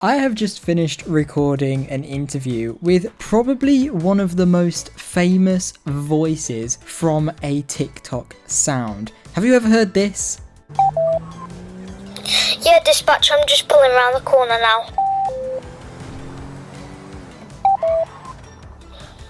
I have just finished recording an interview with probably one of the most famous voices from a TikTok sound. Have you ever heard this? Yeah, dispatch, I'm just pulling around the corner now.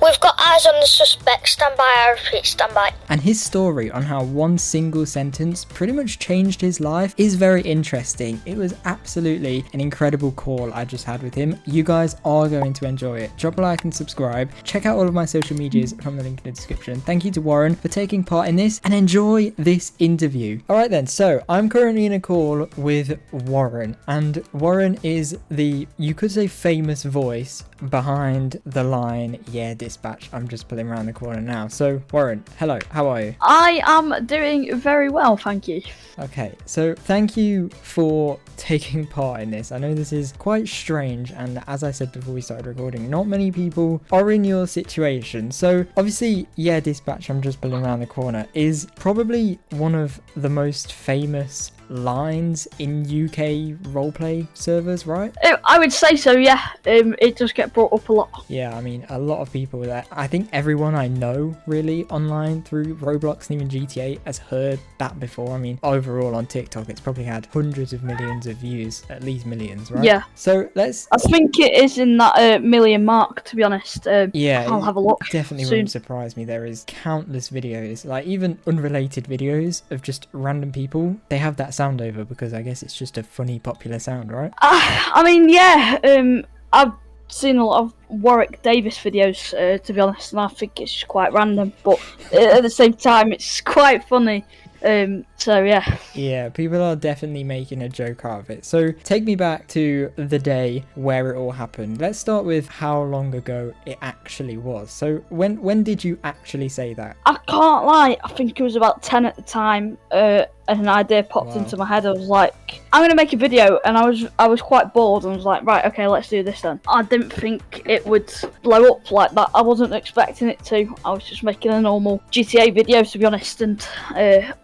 We've got eyes on the suspect. Stand by, I repeat, stand by. And his story on how one single sentence pretty much changed his life is very interesting. It was absolutely an incredible call I just had with him. You guys are going to enjoy it. Drop a like and subscribe. Check out all of my social medias from the link in the description. Thank you to Warren for taking part in this and enjoy this interview. All right then, so I'm currently in a call with Warren, and Warren is the, you could say, famous voice behind the line, "Yeah, dispatch, I'm just pulling around the corner now." So Warren, hello, how are you? I am doing very well, thank you. Okay, so thank you for taking part in this. I know this is quite strange, and as I said before we started recording, not many people are in your situation. So obviously, "Yeah, dispatch, I'm just pulling around the corner" is probably one of the most famous lines in UK roleplay servers, right? I would say so, yeah. It does get brought up a lot. Yeah, I mean, a lot of people that I think everyone I know really online through Roblox and even GTA has heard that before. I mean, overall on TikTok, it's probably had hundreds of millions of views, at least millions, right? Yeah. So let's. I think it is in that million mark, to be honest. Yeah, I'll have a look. Definitely soon. wouldn't surprise me. There is countless videos, like even unrelated videos of just random people. They have that sound over because I guess it's just a funny, popular sound, right? I mean, yeah. I've seen a lot of Warwick Davis videos, to be honest, and I think it's quite random, but at the same time, it's quite funny. So yeah. Yeah, people are definitely making a joke out of it. So take me back to the day where it all happened. Let's start with how long ago it actually was. So when did you actually say that? I can't lie, I think it was about 10 at the time, and an idea popped into my head. I was like, I'm gonna make a video, and I was quite bored, and I was like, right, okay, let's do this then. I didn't think it would blow up like that. I wasn't expecting it to. I was just making a normal GTA video, to be honest, and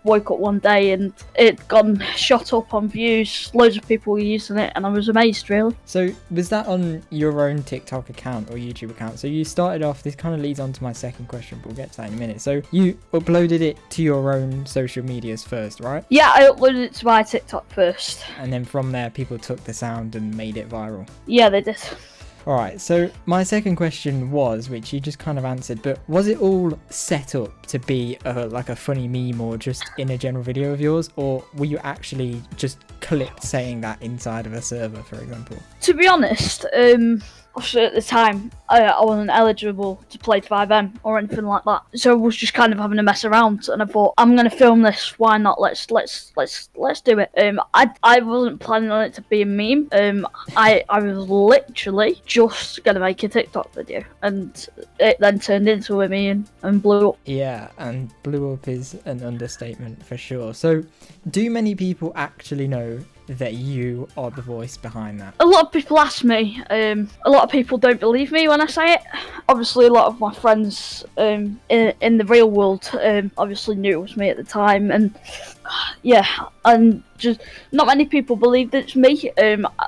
woke up one day and it gone shot up on views. Loads of people were using it, and I was amazed, really. So was that on your own TikTok account or YouTube account? So you started off, this kind of leads on to my second question, but we'll get to that in a minute. So you uploaded it to your own social medias first, right? Yeah, I uploaded it to my TikTok first. And then from there, people took the sound and made it viral. Yeah, they did. Alright, so my second question was, which you just kind of answered, but was it all set up to be like a funny meme or just in a general video of yours? Or were you actually just clipped saying that inside of a server, for example? To be honest, obviously at the time, I wasn't eligible to play 5M or anything like that, so I was just kind of having a mess around, and I thought, I'm gonna film this. Why not? Let's do it. I wasn't planning on it to be a meme. I was literally just gonna make a TikTok video, and it then turned into a meme and blew up. Yeah, and blew up is an understatement for sure. So, do many people actually know that you are the voice behind that? A lot of people ask me. A lot of people don't believe me when I say it. Obviously, a lot of my friends in the real world obviously knew it was me at the time, and yeah, and just not many people believe that it's me.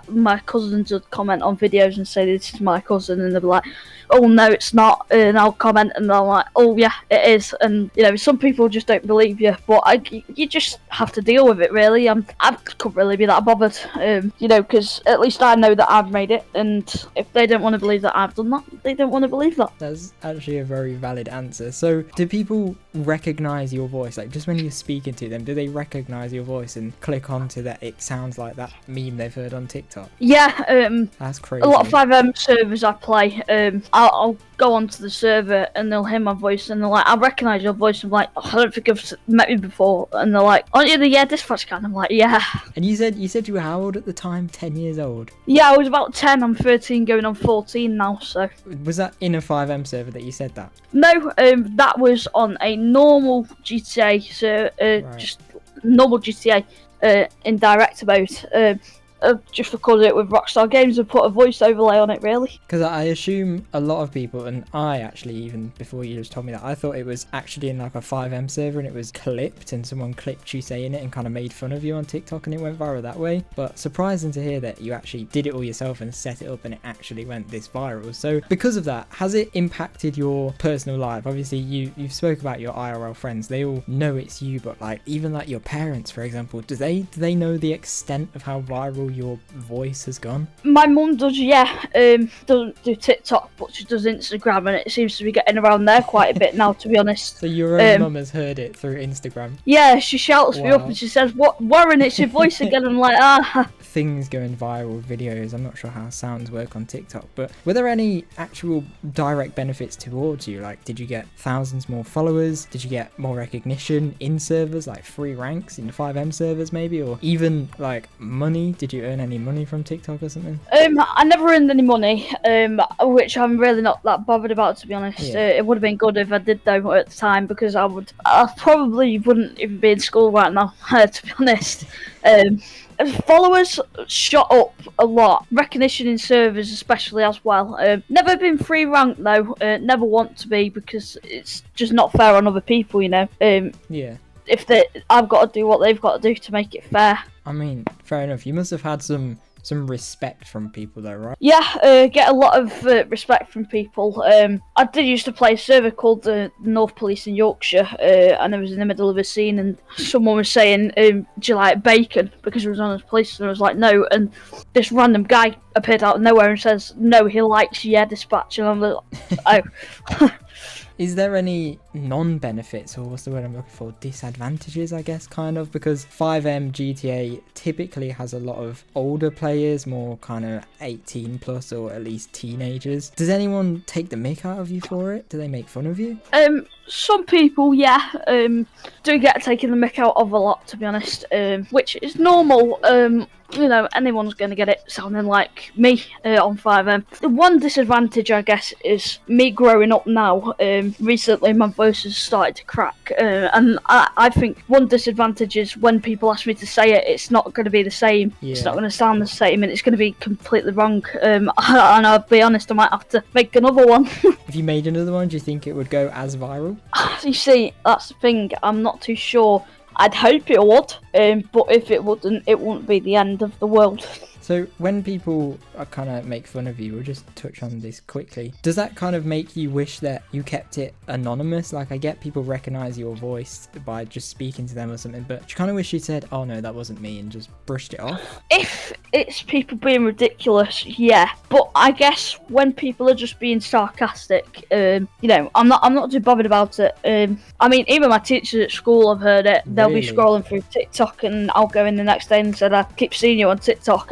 My cousins would comment on videos and say this is my cousin, and they'd be like, "Oh no, it's not," and I'll comment and I'm like, "Oh yeah, it is." And you know, some people just don't believe you, but you just have to deal with it, really. I couldn't really be that bothered, you know, because at least I know that I've made it, and if they don't want to believe that I've done that, they don't want to believe that. That's actually a very valid answer. So do people recognize your voice? Like, just when you're speaking to them, do they recognize your voice and click onto that it sounds like that meme they've heard on TikTok? Yeah, that's crazy. A lot of 5M servers I play, I'll go onto the server and they'll hear my voice and they're like, I recognise your voice. I'm like, oh, I don't think I've met you before. And they're like, aren't you the "Yeah, dispatch" guy? And I'm like, yeah. And you said you were how old at the time? 10 years old? Yeah, I was about 10. I'm 13 going on 14 now, so. Was that in a 5M server that you said that? No, that was on a normal GTA, so right. Just normal GTA in direct mode. just recorded it with Rockstar Games and put a voice overlay on it, really. Because I assume a lot of people, and I actually, even before you just told me that, I thought it was actually in like a 5M server and it was clipped and someone clipped you saying it and kind of made fun of you on TikTok and it went viral that way. But surprising to hear that you actually did it all yourself and set it up and it actually went this viral. So because of that, has it impacted your personal life? Obviously you've spoke about your IRL friends, they all know it's you, but like even like your parents, for example, do they know the extent of how viral your voice has gone? My mum does, yeah. Doesn't do TikTok, but she does Instagram, and it seems to be getting around there quite a bit now, to be honest. So your own mum has heard it through Instagram? Yeah, she shouts me up and she says, "What, Warren, it's your voice again." I'm like, ah. Things going viral videos, I'm not sure how sounds work on TikTok, but were there any actual direct benefits towards you? Like, did you get thousands more followers? Did you get more recognition in servers, like free ranks in 5M servers maybe, or even like money? Did you earn any money from TikTok or something? I never earned any money, which I'm really not that bothered about, to be honest. Yeah. It would have been good if I did though at the time, because I probably wouldn't even be in school right now, to be honest. Followers shot up a lot, recognition in servers especially as well. Never been free ranked though, never want to be, because it's just not fair on other people, you know. Yeah. If I've got to do what they've got to do to make it fair. I mean, fair enough. You must have had some respect from people though, right? Yeah, get a lot of respect from people. I did used to play a server called the North Police in Yorkshire, and I was in the middle of a scene and someone was saying, do you like bacon? Because it was on his police, and I was like, no. And this random guy appeared out of nowhere and says, no, he likes dispatch. And I'm like, oh. Is there any non-benefits, or what's the word I'm looking for, disadvantages, I guess, kind of? Because 5M GTA typically has a lot of older players, more kind of 18 plus, or at least teenagers. Does anyone take the mick out of you for it? Do they make fun of you? Some people, yeah, do get taken the mick out of a lot, to be honest, which is normal. You know, anyone's going to get it sounding like me on 5M. The one disadvantage, I guess, is me growing up now. Recently, my voice has started to crack, and I think one disadvantage is when people ask me to say it, it's not going to be the same. Yeah. It's not going to sound the same, and it's going to be completely wrong. And I'll be honest, I might have to make another one. If you made another one, do you think it would go as viral? You see, that's the thing. I'm not too sure. I'd hope it would, but if it wouldn't, it wouldn't be the end of the world. So when people kind of make fun of you, we'll just touch on this quickly. Does that kind of make you wish that you kept it anonymous? Like, I get people recognize your voice by just speaking to them or something, but you kind of wish you said, oh no, that wasn't me, and just brushed it off? If it's people being ridiculous, yeah. But I guess when people are just being sarcastic, you know, I'm not too bothered about it. I mean, even my teachers at school have heard it. They'll be scrolling through TikTok, and I'll go in the next day and said, I keep seeing you on TikTok.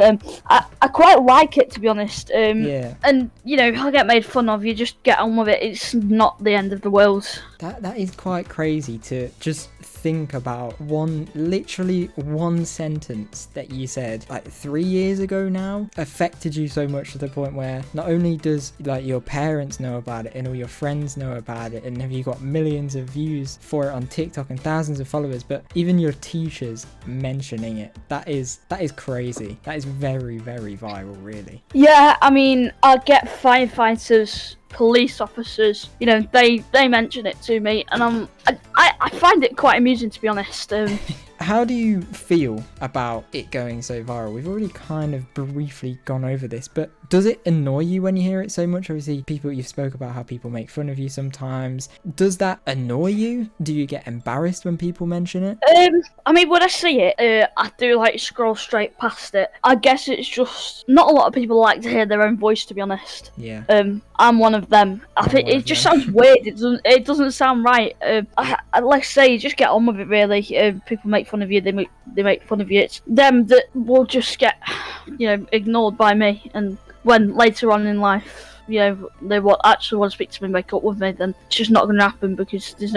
I quite like it, to be honest. Yeah. And, you know, I get made fun of, you just get on with it. It's not the end of the world. That is quite crazy to just think about literally one sentence that you said like 3 years ago now affected you so much to the point where not only does like your parents know about it and all your friends know about it, and have you got millions of views for it on TikTok and thousands of followers, but even your teachers mentioning it. That is crazy. That is very, very viral, really. Yeah, I mean, I get firefighters, police officers, you know, they mention it to me, and I find it quite amusing, to be honest. How do you feel about it going so viral? We've already kind of briefly gone over this, but does it annoy you when you hear it so much? Obviously, you've spoke about how people make fun of you sometimes. Does that annoy you? Do you get embarrassed when people mention it? I mean, when I see it, I do like scroll straight past it. I guess it's just not a lot of people like to hear their own voice, to be honest. Yeah. I'm one of them. I think it just sounds weird. It doesn't sound right. I like I say, just get on with it, really. People make fun of you, they make fun of you. It's them that will just get, you know, ignored by me, and when later on in life, you know, they actually want to speak to me and make up with me, then it's just not going to happen, because there's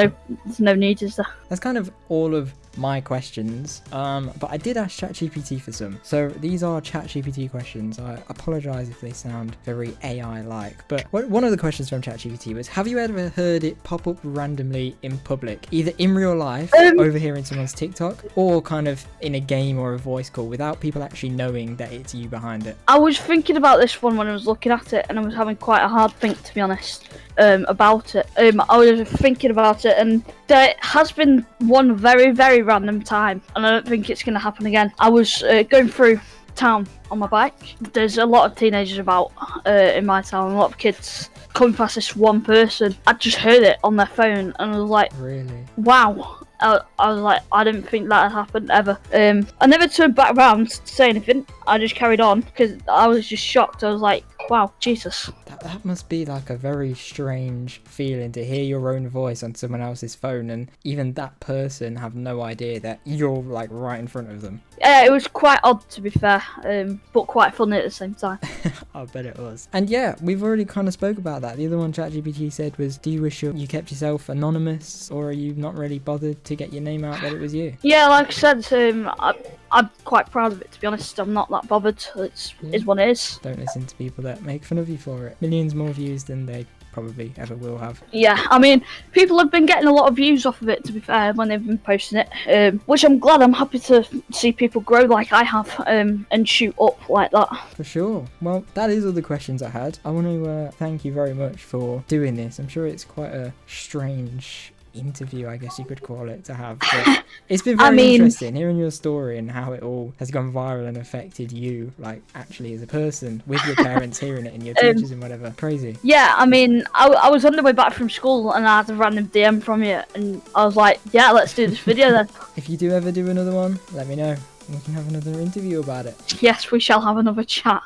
no need, is there? That's kind of all of my questions, but I did ask ChatGPT for some. So these are ChatGPT questions. I apologize if they sound very AI-like, but one of the questions from ChatGPT was, have you ever heard it pop up randomly in public, either in real life, overhearing someone's TikTok, or kind of in a game or a voice call without people actually knowing that it's you behind it? I was thinking about this one when I was looking at it, and I was having quite a hard think, to be honest, about it. I was thinking about it, and there has been one very, very random time, and I don't think it's going to happen again. I was going through town on my bike. There's a lot of teenagers about in my town, a lot of kids coming past this one person. I just heard it on their phone, and I was like, really? Wow. I was like, I didn't think that had happened ever. I never turned back around to say anything. I just carried on because I was just shocked. I was like, wow, Jesus. That must be like a very strange feeling to hear your own voice on someone else's phone, and even that person have no idea that you're like right in front of them. It was quite odd, to be fair, but quite funny at the same time. I bet it was. And yeah, we've already kind of spoke about that. The other one ChatGPT said was, do you wish you kept yourself anonymous, or are you not really bothered to get your name out that it was you? Yeah, like I said, I'm quite proud of it, to be honest. I'm not that bothered. It's is what it is. Don't listen to people that make fun of you for it. Millions more views than they probably ever will have. Yeah, I mean, people have been getting a lot of views off of it, to be fair, when they've been posting it, which I'm glad. I'm happy to see people grow like I have, and shoot up like that. For sure. Well, that is all the questions I had. I want to thank you very much for doing this. I'm sure it's quite a strange interview, I guess you could call it, to have, but it's been very interesting hearing your story and how it all has gone viral and affected you, like, actually as a person, with your parents hearing it and your teachers and whatever. Crazy. Yeah, I mean, I was on the way back from school and I had a random DM from you, and I was like, yeah, let's do this video then. If you do ever do another one, let me know. We can have another interview about it. Yes, we shall have another chat.